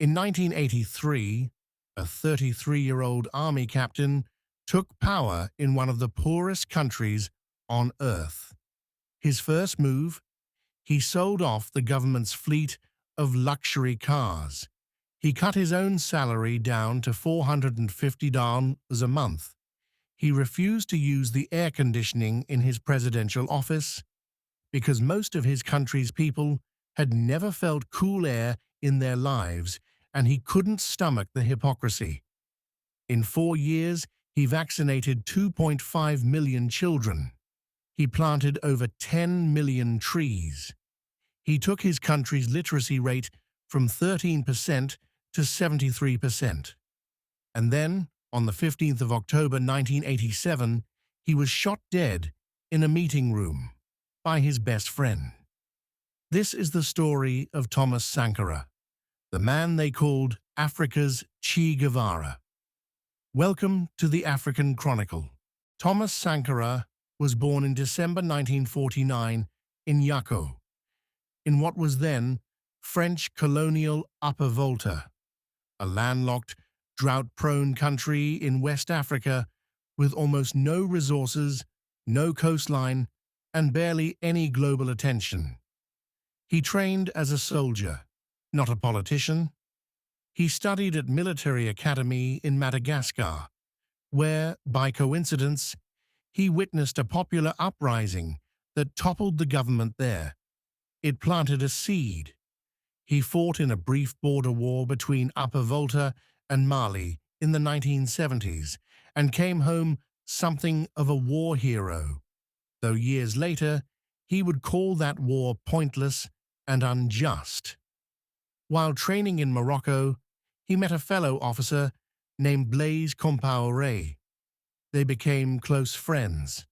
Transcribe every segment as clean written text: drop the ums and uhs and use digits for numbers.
In 1983, a 33-year-old army captain took power in one of the poorest countries on Earth. His first move? He sold off the government's fleet of luxury cars. He cut his own salary down to $450 a month. He refused to use the air conditioning in his presidential office because most of his country's people had never felt cool air in their lives, and he couldn't stomach the hypocrisy. In 4 years, he vaccinated 2.5 million children. He planted over 10 million trees. He took his country's literacy rate from 13% to 73%. And then, on the 15th of October 1987, he was shot dead in a meeting room by his best friend. This is the story of Thomas Sankara, the man they called Africa's Che Guevara. Welcome to the African Chronicle. Thomas Sankara was born in December 1949 in Yako, in what was then French colonial Upper Volta, a landlocked, drought-prone country in West Africa with almost no resources, no coastline, and barely any global attention. He trained as a soldier, not a politician. He studied at military academy in Madagascar, where, by coincidence, he witnessed a popular uprising that toppled the government there. It planted a seed. He fought in a brief border war between Upper Volta and Mali in the 1970s and came home something of a war hero, though years later he would call that war pointless and unjust. While training in Morocco, he met a fellow officer named Blaise Compaoré. They became close friends,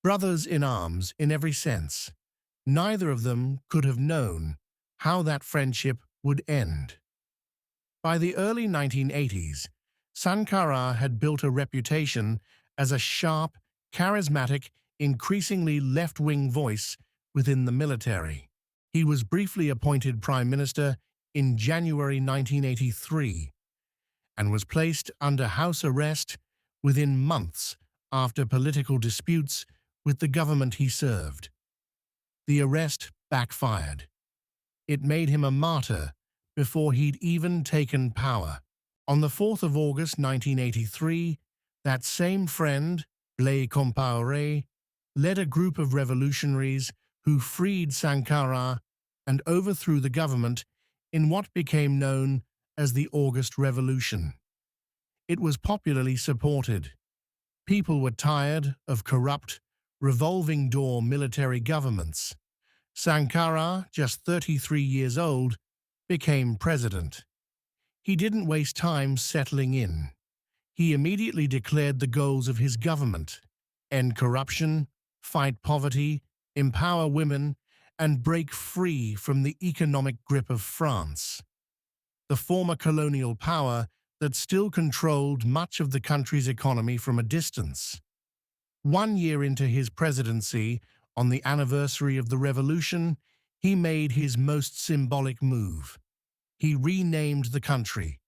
brothers in arms in every sense. Neither of them could have known how that friendship would end. By the early 1980s, Sankara had built a reputation as a sharp, charismatic, increasingly left-wing voice within the military. He was briefly appointed Prime Minister in January 1983 and was placed under house arrest within months after political disputes with the government he served. The arrest backfired. It made him a martyr before he'd even taken power. On the 4th of August 1983, that same friend, Blaise Compaoré, led a group of revolutionaries who freed Sankara and overthrew the government in what became known as the August Revolution. It was popularly supported. People were tired of corrupt, revolving-door military governments. Sankara, just 33 years old, became president. He didn't waste time settling in. He immediately declared the goals of his government: end corruption, fight poverty, empower women, and break free from the economic grip of France, the former colonial power that still controlled much of the country's economy from a distance. 1 year into his presidency, on the anniversary of the revolution, he made his most symbolic move. He renamed the country.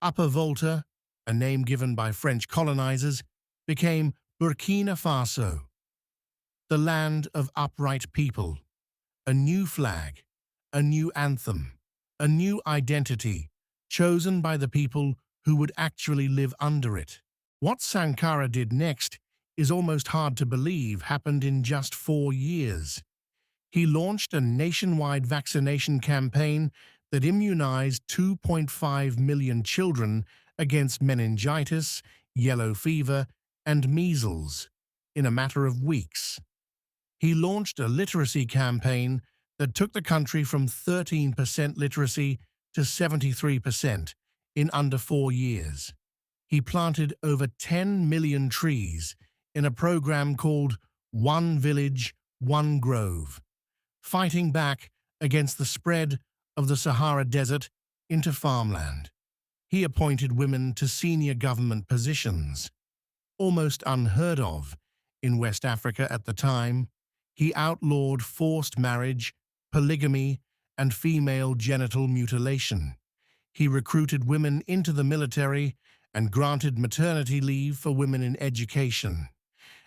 Upper Volta, a name given by French colonizers, became Burkina Faso, the land of upright people. A new flag, a new anthem, a new identity, chosen by the people who would actually live under it. What Sankara did next is almost hard to believe happened in just 4 years. He launched a nationwide vaccination campaign that immunized 2.5 million children against meningitis, yellow fever, and measles in a matter of weeks. He launched a literacy campaign that took the country from 13% literacy to 73% in under 4 years. He planted over 10 million trees in a program called One Village, One Grove, fighting back against the spread of the Sahara Desert into farmland. He appointed women to senior government positions, almost unheard of in West Africa at the time. He outlawed forced marriage, polygamy, and female genital mutilation. He recruited women into the military and granted maternity leave for women in education.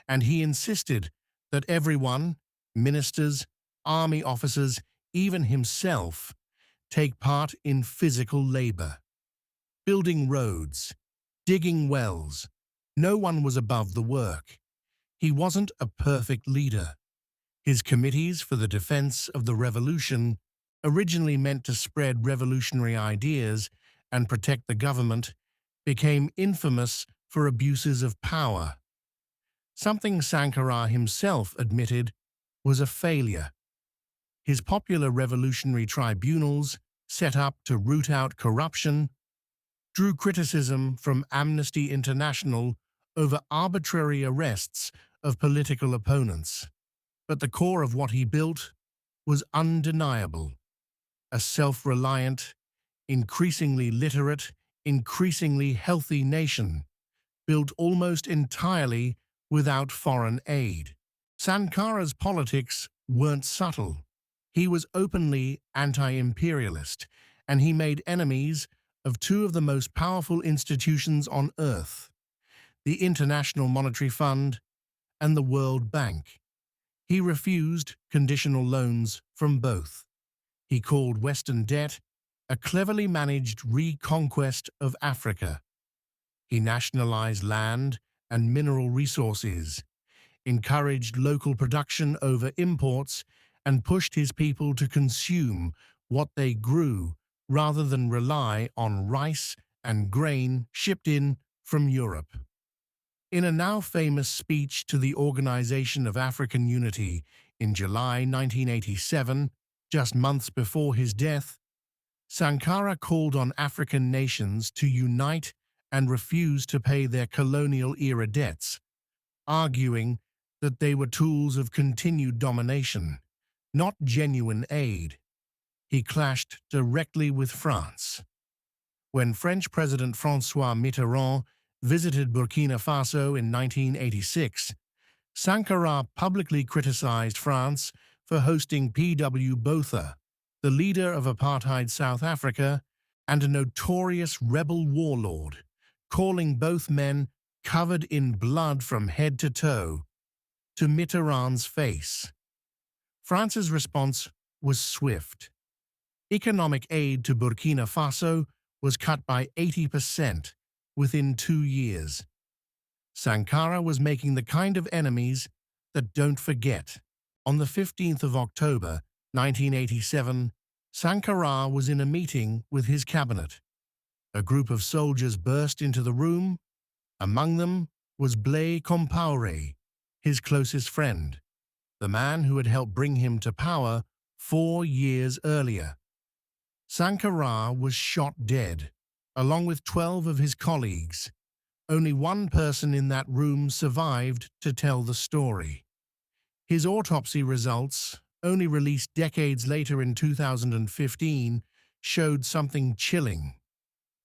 And he insisted that everyone, ministers, army officers, even himself, take part in physical labor. Building roads, digging wells. No one was above the work. He wasn't a perfect leader. His committees for the defense of the revolution, originally meant to spread revolutionary ideas and protect the government, became infamous for abuses of power. Something Sankara himself admitted was a failure. His popular revolutionary tribunals, set up to root out corruption, drew criticism from Amnesty International over arbitrary arrests of political opponents. But the core of what he built was undeniable: a self-reliant, increasingly literate, increasingly healthy nation, built almost entirely without foreign aid. Sankara's politics weren't subtle. He was openly anti-imperialist, and he made enemies of two of the most powerful institutions on earth, the International Monetary Fund and the World Bank. He refused conditional loans from both. He called Western debt a cleverly managed reconquest of Africa. He nationalized land and mineral resources, encouraged local production over imports, and pushed his people to consume what they grew rather than rely on rice and grain shipped in from Europe. In a now famous speech to the Organization of African Unity in July 1987, just months before his death, Sankara called on African nations to unite and refuse to pay their colonial-era debts, arguing that they were tools of continued domination, not genuine aid. He clashed directly with France. When French President François Mitterrand visited Burkina Faso in 1986, Sankara publicly criticized France for hosting P.W. Botha, the leader of apartheid South Africa and a notorious rebel warlord, calling both men covered in blood from head to toe to Mitterrand's face. France's response was swift. Economic aid to Burkina Faso was cut by 80% within 2 years. Sankara was making the kind of enemies that don't forget. On the 15th of October, 1987, Sankara was in a meeting with his cabinet. A group of soldiers burst into the room. Among them was Blaise Compaoré, his closest friend, the man who had helped bring him to power 4 years earlier. Sankara was shot dead, along with 12 of his colleagues. Only one person in that room survived to tell the story. His autopsy results, only released decades later in 2015, showed something chilling.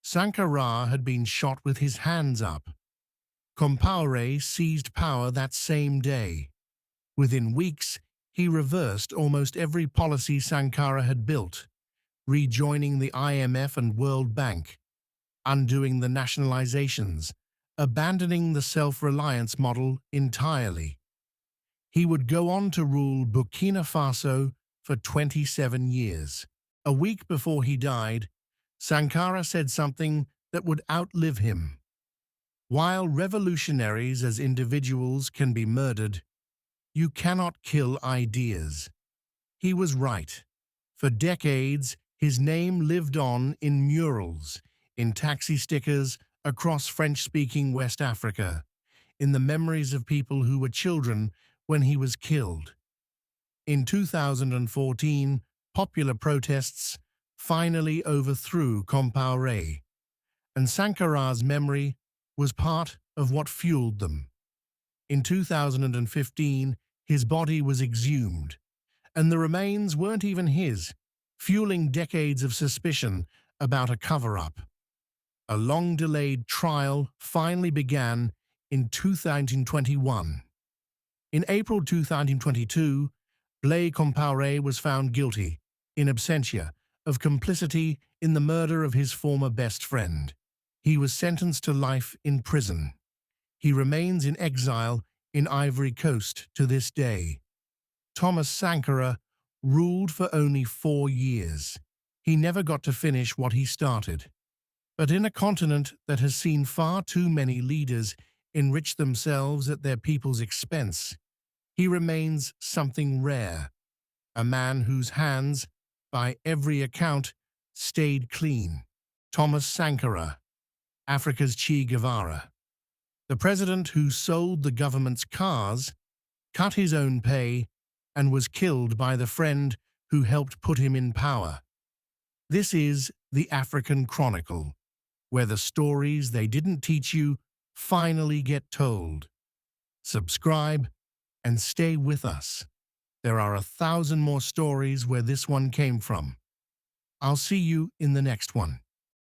Sankara had been shot with his hands up. Compaoré seized power that same day. Within weeks, he reversed almost every policy Sankara had built, rejoining the IMF and World Bank, undoing the nationalizations, abandoning the self-reliance model entirely. He would go on to rule Burkina Faso for 27 years. A week before he died, Sankara said something that would outlive him. While revolutionaries as individuals can be murdered, you cannot kill ideas. He was right. For decades, his name lived on in murals, in taxi stickers across French-speaking West Africa, in the memories of people who were children when he was killed. In 2014, popular protests finally overthrew Compaoré, and Sankara's memory was part of what fueled them. In 2015, his body was exhumed, and the remains weren't even his, fueling decades of suspicion about a cover-up. A long-delayed trial finally began in 2021. In April 2022, Blaise Compaoré was found guilty, in absentia, of complicity in the murder of his former best friend. He was sentenced to life in prison. He remains in exile in Ivory Coast to this day. Thomas Sankara ruled for only 4 years. He never got to finish what he started. But in a continent that has seen far too many leaders enrich themselves at their people's expense, he remains something rare, a man whose hands, by every account, stayed clean. Thomas Sankara, Africa's Che Guevara. The president who sold the government's cars, cut his own pay, and was killed by the friend who helped put him in power. This is the African Chronicle, where the stories they didn't teach you finally get told. Subscribe and stay with us. There are 1,000 more stories where this one came from. I'll see you in the next one.